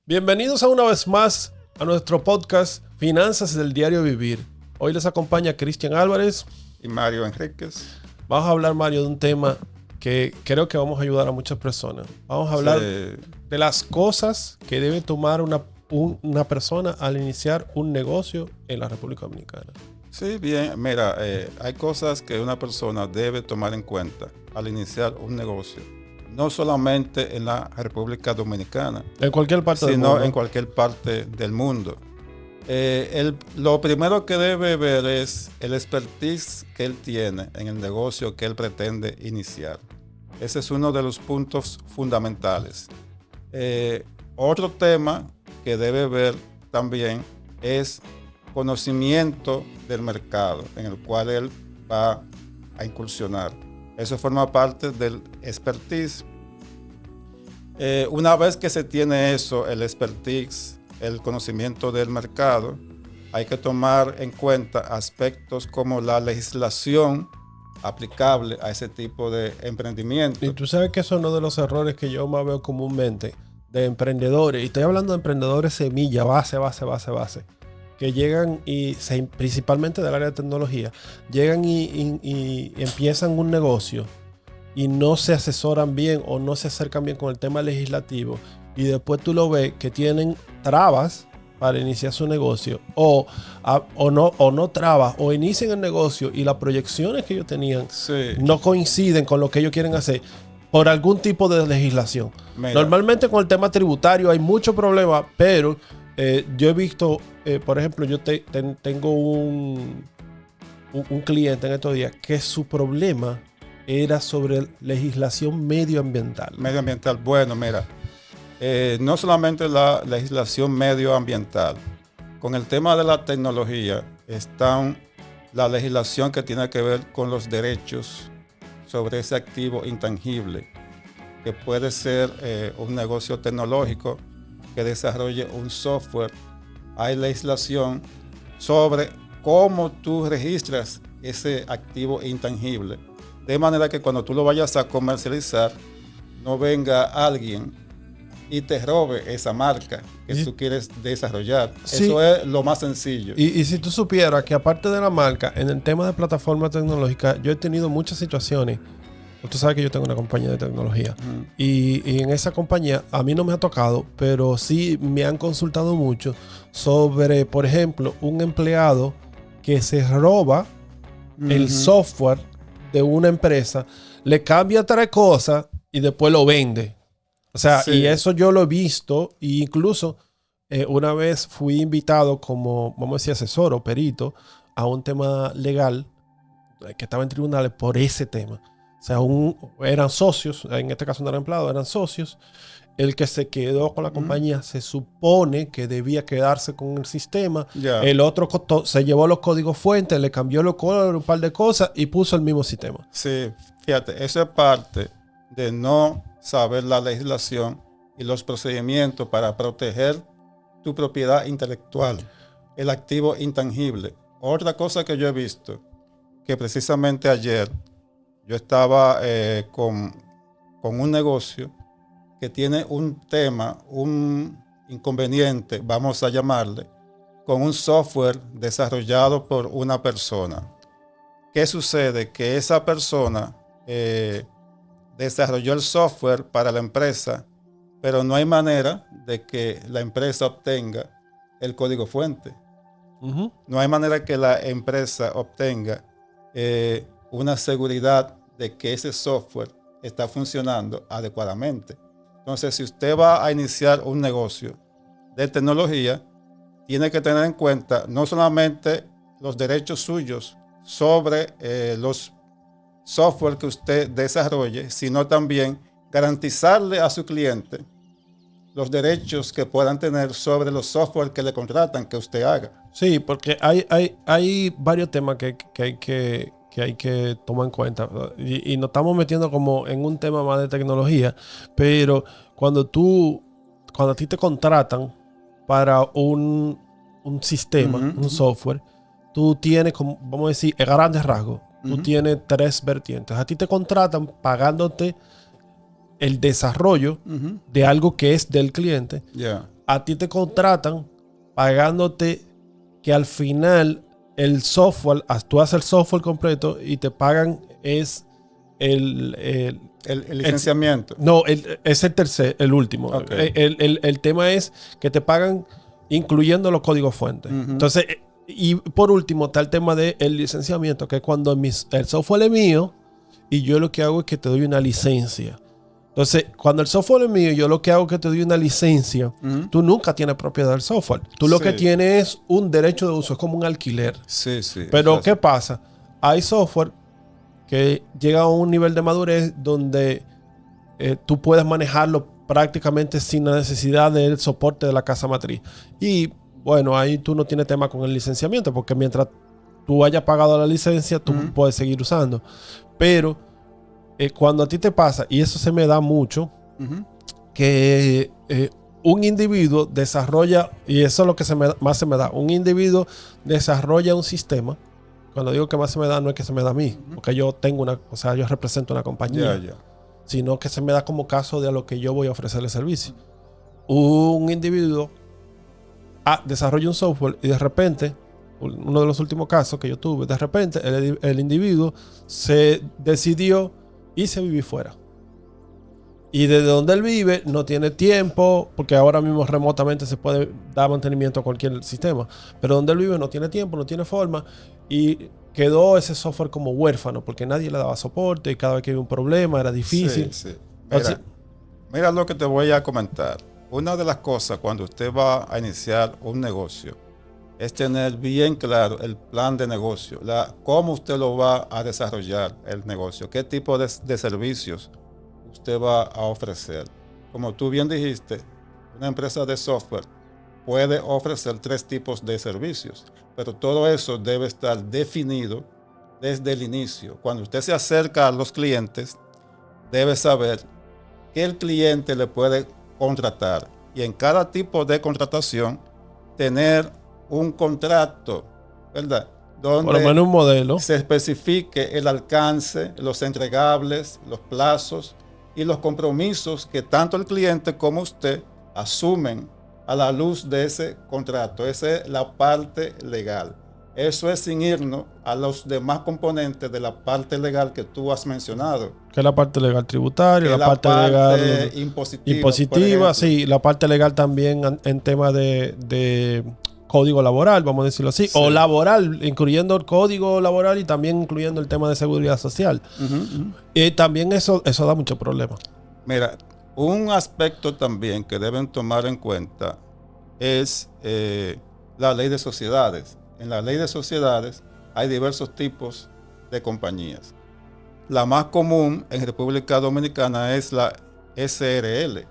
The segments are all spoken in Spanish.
Bienvenidos a una vez más a nuestro podcast Finanzas del Diario Vivir. Hoy les acompaña Cristian Álvarez y Mario Enríquez. Vamos a hablar, Mario, de un tema que creo que vamos a ayudar a muchas personas. Vamos a hablar de las cosas que debe tomar una persona al iniciar un negocio en la República Dominicana. Sí, bien. Mira, hay cosas que una persona debe tomar en cuenta al iniciar un negocio. No solamente en la República Dominicana, en cualquier parte del mundo. Sino en cualquier parte del mundo. Lo primero que debe ver es el expertise que él tiene en el negocio que él pretende iniciar. Ese es uno de los puntos fundamentales. Otro tema que debe ver también es conocimiento del mercado en el cual él va a incursionar. Eso forma parte del expertise. Una vez que se tiene eso, el expertise, el conocimiento del mercado, hay que tomar en cuenta aspectos como la legislación aplicable a ese tipo de emprendimiento. Y tú sabes que eso es uno de los errores que yo más veo comúnmente de emprendedores. Y estoy hablando de emprendedores semilla, base. Que llegan principalmente del área de tecnología, llegan y empiezan un negocio y no se asesoran bien o no se acercan bien con el tema legislativo, y después tú lo ves que tienen trabas para iniciar su negocio o no trabas, o inician el negocio y las proyecciones que ellos tenían no coinciden con lo que ellos quieren hacer por algún tipo de legislación. Mira. Normalmente con el tema tributario hay muchos problemas, pero yo he visto, por ejemplo, yo tengo un cliente en estos días que su problema era sobre legislación medioambiental. Medioambiental, bueno, mira, no solamente la legislación medioambiental, con el tema de la tecnología está la legislación que tiene que ver con los derechos sobre ese activo intangible, que puede ser un negocio tecnológico que desarrolle un software. Hay legislación sobre cómo tú registras ese activo intangible, de manera que cuando tú lo vayas a comercializar, no venga alguien y te robe esa marca que tú quieres desarrollar. Sí. Eso es lo más sencillo. Y si tú supieras que aparte de la marca, en el tema de plataforma tecnológica, yo he tenido muchas situaciones. Tú sabes que yo tengo una compañía de tecnología. Y en esa compañía a mí no me ha tocado, pero sí me han consultado mucho sobre, por ejemplo, un empleado que se roba el software de una empresa, le cambia 3 cosas y después lo vende. O sea, sí. Y eso yo lo he visto, e incluso una vez fui invitado como, vamos a decir, asesor o perito a un tema legal que estaba en tribunales por ese tema. O sea, eran socios, en este caso no eran empleados, eran socios. El que se quedó con la compañía se supone que debía quedarse con el sistema. Yeah. El otro se llevó los códigos fuentes, le cambió los colores, un par de cosas y puso el mismo sistema. Sí, fíjate, eso es parte de no saber la legislación y los procedimientos para proteger tu propiedad intelectual, el activo intangible. Otra cosa que yo he visto, que precisamente ayer yo estaba con un negocio que tiene un tema, un inconveniente, vamos a llamarle, con un software desarrollado por una persona. ¿Qué sucede? Que esa persona desarrolló el software para la empresa, pero no hay manera de que la empresa obtenga el código fuente. No hay manera que la empresa obtenga una seguridad de que ese software está funcionando adecuadamente. Entonces, si usted va a iniciar un negocio de tecnología, tiene que tener en cuenta no solamente los derechos suyos sobre los software que usted desarrolle, sino también garantizarle a su cliente los derechos que puedan tener sobre los software que le contratan que usted haga. Sí, porque hay varios temas que hay que tomar en cuenta. Y nos estamos metiendo como en un tema más de tecnología, pero cuando a ti te contratan para un sistema, un software, tú tienes, como, vamos a decir, a grandes rasgos, tú tienes 3 vertientes. A ti te contratan pagándote el desarrollo de algo que es del cliente. a ti te contratan pagándote que al final el software, tú haces el software completo y te pagan es el licenciamiento. Es el último. Okay. El tema es que te pagan incluyendo los códigos fuentes. Entonces, y por último está el tema del licenciamiento, que es cuando el software es mío y yo lo que hago es que te doy una licencia. Entonces, cuando el software es mío, yo lo que hago es que te doy una licencia. Tú nunca tienes propiedad del software. Tú lo que tienes es un derecho de uso, es como un alquiler. Sí. Pero, ¿qué pasa? Hay software que llega a un nivel de madurez donde tú puedes manejarlo prácticamente sin la necesidad del soporte de la casa matriz. Y, bueno, ahí tú no tienes tema con el licenciamiento, porque mientras tú hayas pagado la licencia, tú puedes seguir usando. Pero cuando a ti te pasa, y eso se me da mucho, que un individuo desarrolla, y eso es lo que más se me da, un individuo desarrolla un sistema. Cuando digo que más se me da, no es que se me da a mí, porque yo yo represento una compañía, sino que se me da como caso de a lo que yo voy a ofrecerle servicio. Un individuo desarrolla un software y de repente, uno de los últimos casos que yo tuve, de repente el individuo se decidió irse a vivir fuera. Y desde donde él vive no tiene tiempo, porque ahora mismo remotamente se puede dar mantenimiento a cualquier sistema, pero donde él vive no tiene tiempo, no tiene forma, y quedó ese software como huérfano, porque nadie le daba soporte y cada vez que había un problema era difícil. Sí. Mira lo que te voy a comentar. Una de las cosas cuando usted va a iniciar un negocio es tener bien claro el plan de negocio, cómo usted lo va a desarrollar el negocio, qué tipo de servicios usted va a ofrecer. Como tú bien dijiste, una empresa de software puede ofrecer 3 tipos de servicios, pero todo eso debe estar definido desde el inicio. Cuando usted se acerca a los clientes, debe saber qué el cliente le puede contratar y en cada tipo de contratación tener un contrato, ¿verdad? Donde por lo menos un modelo se especifique el alcance, los entregables, los plazos y los compromisos que tanto el cliente como usted asumen a la luz de ese contrato. Esa es la parte legal. Eso es sin irnos a los demás componentes de la parte legal que tú has mencionado. Que es la parte legal tributaria, la parte legal impositiva, sí, la parte legal también en tema de código laboral, vamos a decirlo así, o laboral, incluyendo el código laboral y también incluyendo el tema de seguridad social. Y también eso da mucho problema. Mira, un aspecto también que deben tomar en cuenta es la ley de sociedades. En la ley de sociedades hay diversos tipos de compañías. La más común en República Dominicana es la SRL,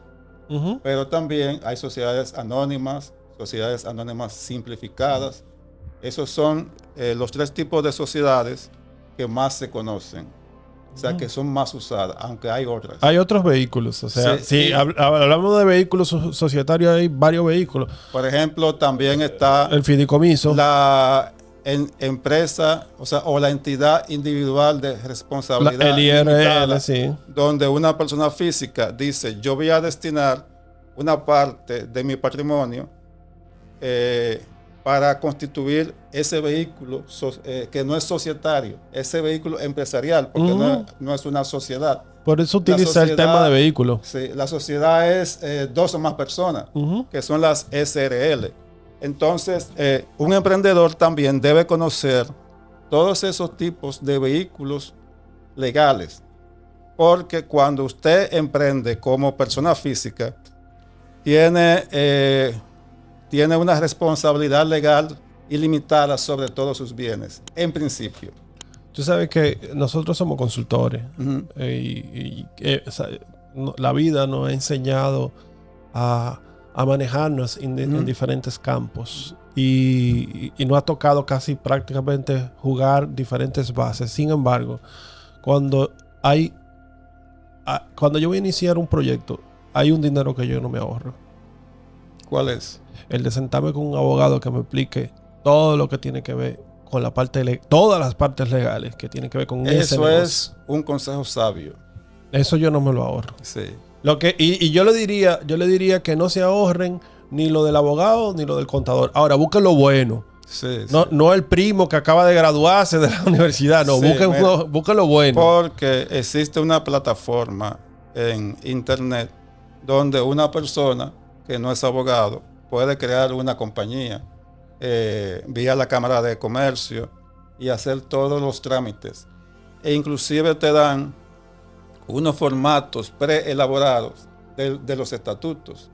pero también hay sociedades anónimas simplificadas. Esos son los 3 tipos de sociedades que más se conocen, o sea, que son más usadas, aunque hay otras. Hay otros vehículos, o sea, si hablamos de vehículos societarios, hay varios vehículos. Por ejemplo, también está el fideicomiso, la empresa, o la entidad individual de responsabilidad el IRL, sí, donde una persona física dice: yo voy a destinar una parte de mi patrimonio para constituir ese vehículo que no es societario, ese vehículo empresarial, porque no es una sociedad. Por eso utiliza el tema de vehículo. Sí, la sociedad es 2 o más personas, que son las SRL. Entonces, un emprendedor también debe conocer todos esos tipos de vehículos legales, porque cuando usted emprende como persona física, tiene una responsabilidad legal ilimitada sobre todos sus bienes, en principio. Tú sabes que nosotros somos consultores la vida nos ha enseñado a manejarnos en diferentes campos y nos ha tocado casi prácticamente jugar diferentes bases. Sin embargo, cuando yo voy a iniciar un proyecto, hay un dinero que yo no me ahorro. ¿Cuál es? El de sentarme con un abogado que me explique todo lo que tiene que ver con la parte todas las partes legales que tienen que ver con ese negocio. Eso es un consejo sabio. Eso yo no me lo ahorro. Sí. Y yo le diría que no se ahorren ni lo del abogado ni lo del contador. Ahora, busquen lo bueno. Sí, no el primo que acaba de graduarse de la universidad. No, busquen lo bueno. Porque existe una plataforma en internet donde una persona que no es abogado puede crear una compañía vía la Cámara de Comercio y hacer todos los trámites. E inclusive te dan unos formatos preelaborados de los estatutos.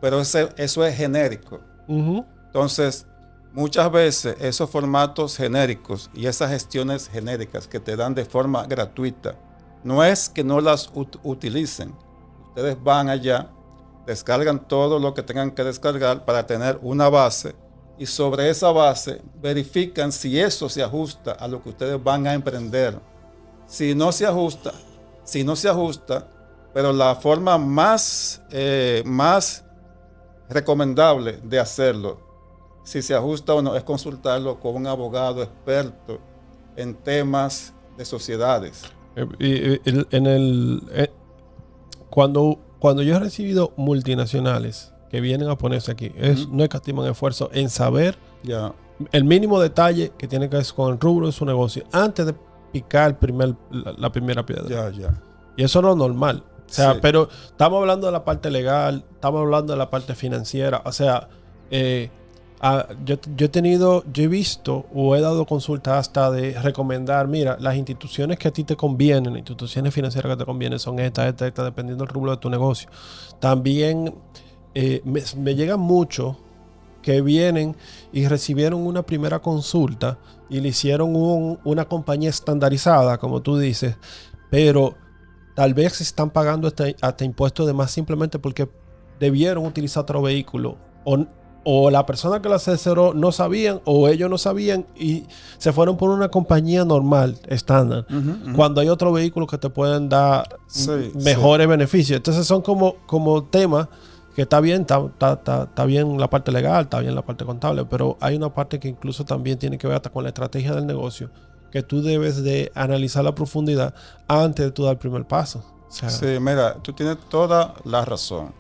Pero eso es genérico. Entonces, muchas veces esos formatos genéricos y esas gestiones genéricas que te dan de forma gratuita, no es que no las utilicen. Ustedes van allá, descargan todo lo que tengan que descargar para tener una base y sobre esa base verifican si eso se ajusta a lo que ustedes van a emprender. Si no se ajusta, pero la forma más recomendable de hacerlo, si se ajusta o no, es consultarlo con un abogado experto en temas de sociedades. Cuando yo he recibido multinacionales que vienen a ponerse aquí, no escatiman esfuerzo en saber el mínimo detalle que tiene que ver con el rubro de su negocio antes de picar la primera piedra. Y eso no es normal. O sea, pero estamos hablando de la parte legal, estamos hablando de la parte financiera. O sea, yo he visto o he dado consultas hasta de recomendar, mira, las instituciones que a ti te convienen, las instituciones financieras que te convienen son estas, dependiendo del rubro de tu negocio. También me llegan muchos que vienen y recibieron una primera consulta y le hicieron una compañía estandarizada, como tú dices, pero tal vez están pagando hasta impuestos de más simplemente porque debieron utilizar otro vehículo o la persona que lo asesoró no sabían o ellos no sabían y se fueron por una compañía normal, estándar, cuando hay otro vehículo que te pueden dar mejores beneficios. Entonces son como temas que está bien, está bien la parte legal, está bien la parte contable, pero hay una parte que incluso también tiene que ver hasta con la estrategia del negocio, que tú debes de analizar la profundidad antes de tú dar el primer paso. O sea, sí, mira, tú tienes toda la razón.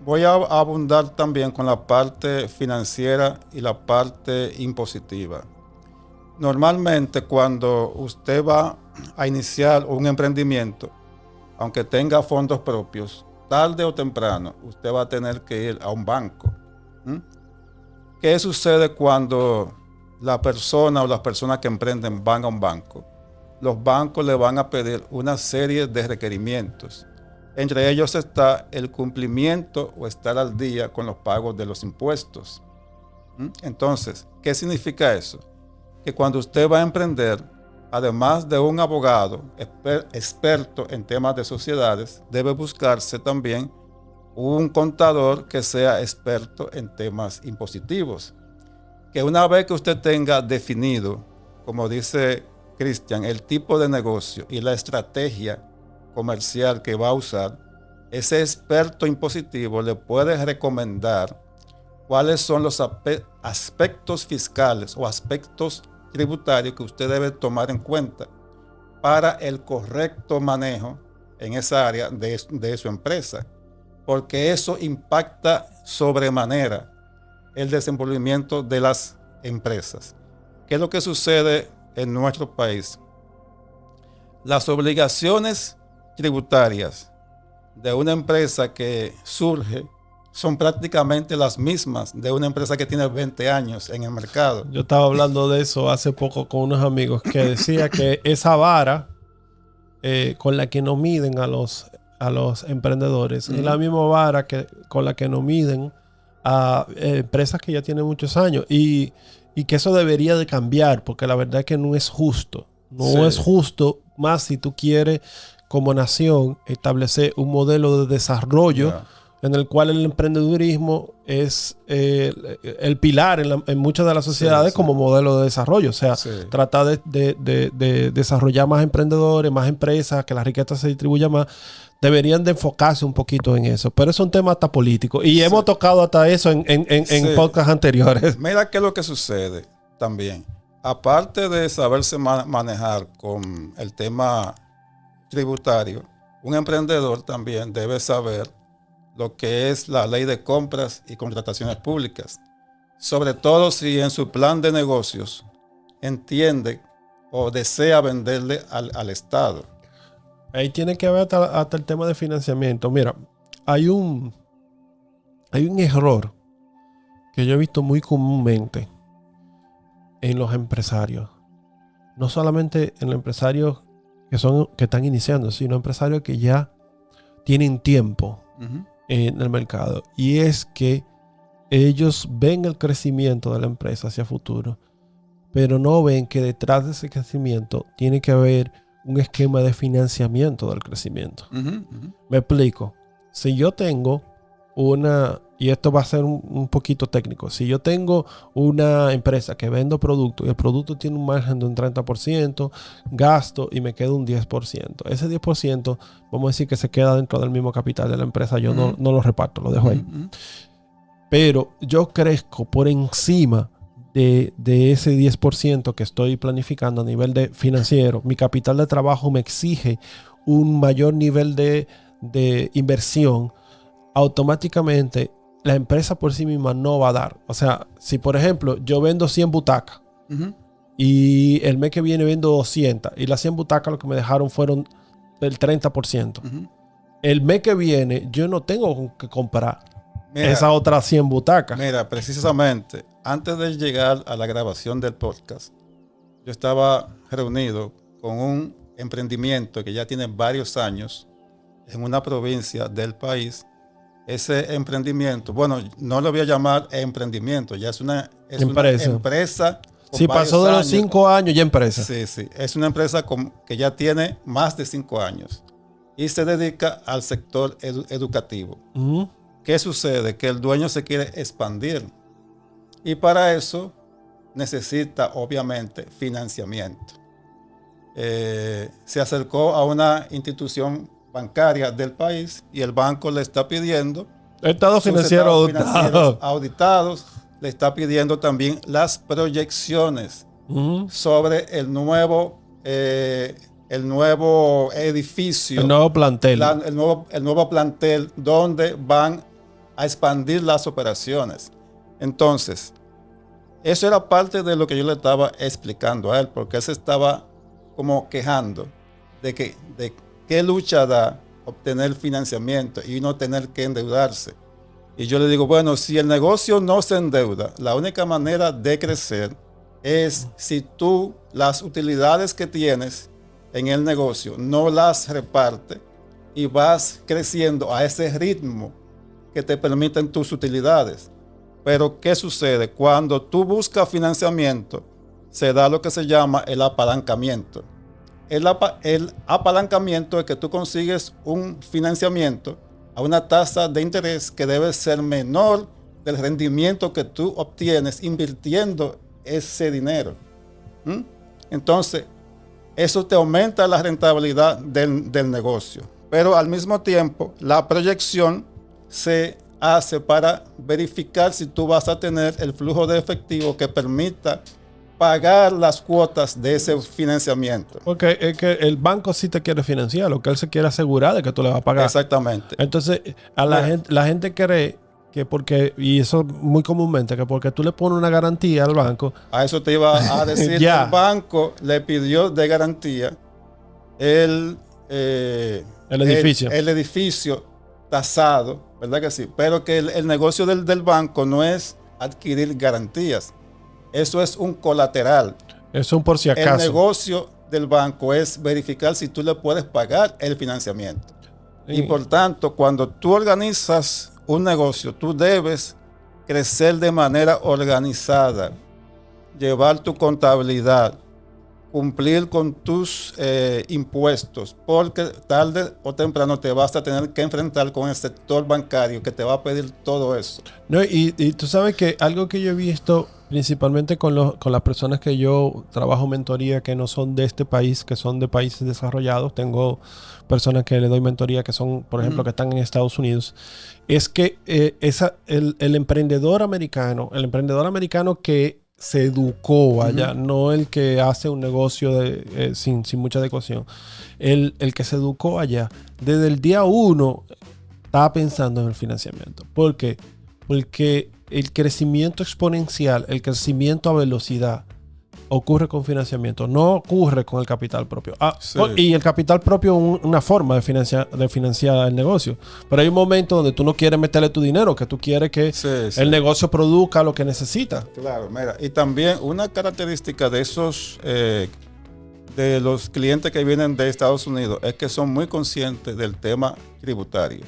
Voy a abundar también con la parte financiera y la parte impositiva. Normalmente cuando usted va a iniciar un emprendimiento, aunque tenga fondos propios, tarde o temprano usted va a tener que ir a un banco. ¿Qué sucede cuando la persona o las personas que emprenden van a un banco? Los bancos le van a pedir una serie de requerimientos. Entre ellos está el cumplimiento o estar al día con los pagos de los impuestos. Entonces, ¿qué significa eso? Que cuando usted va a emprender, además de un abogado experto en temas de sociedades, debe buscarse también un contador que sea experto en temas impositivos. Que una vez que usted tenga definido, como dice Cristian, el tipo de negocio y la estrategia comercial que va a usar, ese experto impositivo le puede recomendar cuáles son los aspectos fiscales o aspectos tributarios que usted debe tomar en cuenta para el correcto manejo en esa área de su empresa, porque eso impacta sobremanera el desenvolvimiento de las empresas. ¿Qué es lo que sucede en nuestro país? Las obligaciones tributarias de una empresa que surge son prácticamente las mismas de una empresa que tiene 20 años en el mercado. Yo estaba hablando de eso hace poco con unos amigos que decía que esa vara con la que nos miden a los emprendedores es la misma vara con la que nos miden a empresas que ya tienen muchos años y que eso debería de cambiar porque la verdad es que no es justo. No es justo, más si tú quieres como nación establecer un modelo de desarrollo en el cual el emprendedurismo es el pilar en muchas de las sociedades como modelo de desarrollo. O sea, tratar de desarrollar más emprendedores, más empresas, que la riqueza se distribuya más. Deberían de enfocarse un poquito en eso. Pero es un tema hasta político. Y hemos tocado hasta eso en podcasts anteriores. Mira qué es lo que sucede también. Aparte de saberse manejar con el tema tributario, un emprendedor también debe saber lo que es la ley de compras y contrataciones públicas, sobre todo si en su plan de negocios entiende o desea venderle al Estado. Ahí tiene que ver hasta el tema de financiamiento. Mira, hay un error que yo he visto muy comúnmente en los empresarios. No solamente en los empresarios que están iniciando, sino empresarios que ya tienen tiempo en el mercado. Y es que ellos ven el crecimiento de la empresa hacia futuro, pero no ven que detrás de ese crecimiento tiene que haber un esquema de financiamiento del crecimiento. Me explico. Si yo tengo y esto va a ser un poquito técnico, si yo tengo una empresa que vendo productos y el producto tiene un margen de un 30%, gasto y me queda un 10%. Ese 10%, vamos a decir que se queda dentro del mismo capital de la empresa. Yo no lo reparto, lo dejo ahí. Pero yo crezco por encima de ese 10% que estoy planificando a nivel de financiero. Mi capital de trabajo me exige un mayor nivel de inversión. Automáticamente la empresa por sí misma no va a dar. O sea, si por ejemplo yo vendo 100 butacas y el mes que viene vendo 200 y las 100 butacas lo que me dejaron fueron el 30%. El mes que viene yo no tengo que comprar esas otras 100 butacas. Mira, precisamente antes de llegar a la grabación del podcast, yo estaba reunido con un emprendimiento que ya tiene varios años en una provincia del país. Ese emprendimiento, bueno, no lo voy a llamar emprendimiento, ya es una empresa. Sí, pasó de los 5 años ya empresa. Sí, es una empresa que ya tiene más de 5 años y se dedica al sector educativo. ¿Qué sucede? Que el dueño se quiere expandir y para eso necesita obviamente financiamiento. Se acercó a una institución bancaria del país y el banco le está pidiendo estados financieros auditados, le está pidiendo también las proyecciones sobre el nuevo edificio, el nuevo plantel, el nuevo plantel donde van a expandir las operaciones. Entonces, eso era parte de lo que yo le estaba explicando a él, porque él se estaba como quejando de qué lucha da obtener financiamiento y no tener que endeudarse. Y yo le digo, bueno, si el negocio no se endeuda, la única manera de crecer es si tú las utilidades que tienes en el negocio no las repartes y vas creciendo a ese ritmo que te permiten tus utilidades. Pero ¿qué sucede? Cuando tú buscas financiamiento, se da lo que se llama el apalancamiento. El apalancamiento es que tú consigues un financiamiento a una tasa de interés que debe ser menor del rendimiento que tú obtienes invirtiendo ese dinero. Entonces, eso te aumenta la rentabilidad del negocio. Pero al mismo tiempo, la proyección se hace para verificar si tú vas a tener el flujo de efectivo que permita pagar las cuotas de ese financiamiento. Porque es que el banco sí te quiere financiar, lo que él se quiere asegurar de que tú le vas a pagar. Exactamente. Entonces, la gente cree que porque, y eso muy comúnmente, que porque tú le pones una garantía al banco. A eso te iba a decir. El banco le pidió de garantía el edificio. El edificio tasado, ¿verdad que sí? Pero que el negocio del banco no es adquirir garantías. Eso es un colateral. Es un por si acaso. El negocio del banco es verificar si tú le puedes pagar el financiamiento. Sí. Y por tanto, cuando tú organizas un negocio, tú debes crecer de manera organizada, llevar tu contabilidad, cumplir con tus impuestos, porque tarde o temprano te vas a tener que enfrentar con el sector bancario que te va a pedir todo eso. No, y tú sabes que algo que yo he visto principalmente con las personas que yo trabajo mentoría que no son de este país, que son de países desarrollados, tengo personas que le doy mentoría que son, por ejemplo, que están en Estados Unidos, es que el emprendedor americano que se educó allá, no el que hace un negocio sin mucha adecuación, el que se educó allá, desde el día 1 está pensando en el financiamiento. ¿Por qué? Porque el crecimiento exponencial, el crecimiento a velocidad, ocurre con financiamiento, no ocurre con el capital propio. Sí. Y el capital propio es una forma de financiar el negocio. Pero hay un momento donde tú no quieres meterle tu dinero, que tú quieres que el negocio produzca lo que necesita. Claro, mira. Y también una característica de esos, de los clientes que vienen de Estados Unidos, es que son muy conscientes del tema tributario.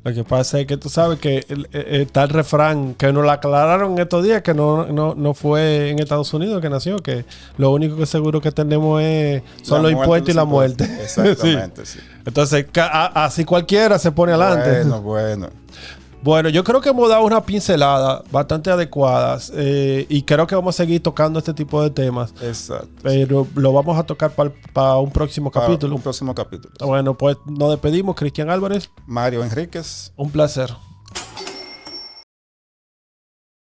Lo que pasa es que tú sabes que está el refrán que nos lo aclararon estos días, que no fue en Estados Unidos que nació, que lo único que seguro que tenemos son los impuestos y la muerte. Exactamente, sí. Entonces, así cualquiera se pone adelante. Bueno, yo creo que hemos dado una pincelada bastante adecuadas y creo que vamos a seguir tocando este tipo de temas. Exacto. Pero lo vamos a tocar para un próximo capítulo. Un próximo capítulo. Bueno, pues nos despedimos. Cristian Álvarez. Mario Enríquez. Un placer.